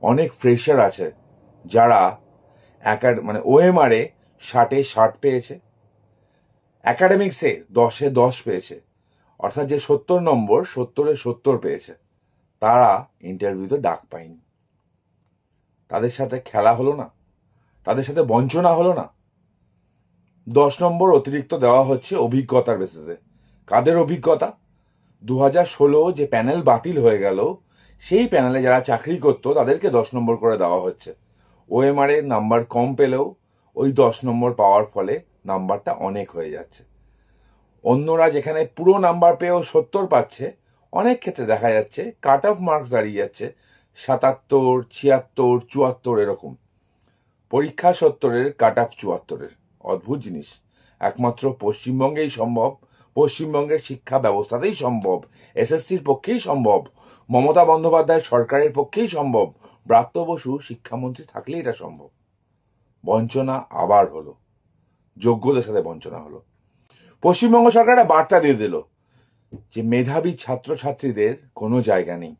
অনেক ফ্রেশার আছে যারা মানে ওএমআরে 60-60 পেয়েছে, অ্যাকাডেমিক্সে 10-10 পেয়েছে, অর্থাৎ যে 70 নম্বর 70-70 পেয়েছে, তারা ইন্টারভিউতে ডাক পায়নি। তাদের সাথে খেলা হলো না, তাদের সাথে বঞ্চনা হলো না। 10 নম্বর অতিরিক্ত দেওয়া হচ্ছে অভিজ্ঞতার বেসিসে। কাদের অভিজ্ঞতা? 2016 যে প্যানেল বাতিল হয়ে গেল, সেই প্যানেলে যারা চাকরি করতো তাদেরকে 10 নম্বর করে দেওয়া হচ্ছে। ওএমআরে নাম্বার কম পেলেও ওই 10 নম্বর পাওয়ার ফলে নাম্বারটা অনেক হয়ে যাচ্ছে। অন্যরা যেখানে পুরো নাম্বার পেয়েও 70 পাচ্ছে, অনেক ক্ষেত্রে দেখা যাচ্ছে কাট অফ মার্কস দাঁড়িয়ে যাচ্ছে 77, 76, 74 এরকম। পরীক্ষা 70-এর, কাট অফ 74-এর। অদ্ভুত জিনিস। একমাত্র পশ্চিমবঙ্গেই সম্ভব, পশ্চিমবঙ্গের শিক্ষা ব্যবস্থাতেই সম্ভব, এসএসসির পক্ষেই সম্ভব, মমতা বন্দ্যোপাধ্যায় সরকারের পক্ষেই সম্ভব, ব্রাত্য বসু শিক্ষামন্ত্রী থাকলেই এটা সম্ভব। বঞ্চনা আবার হলো, যোগ্যদের সাথে বঞ্চনা হলো। পশ্চিমবঙ্গ সরকার একটা বার্তা দিয়ে দিল যে মেধাবী ছাত্রছাত্রীদের কোনো জায়গা নেই।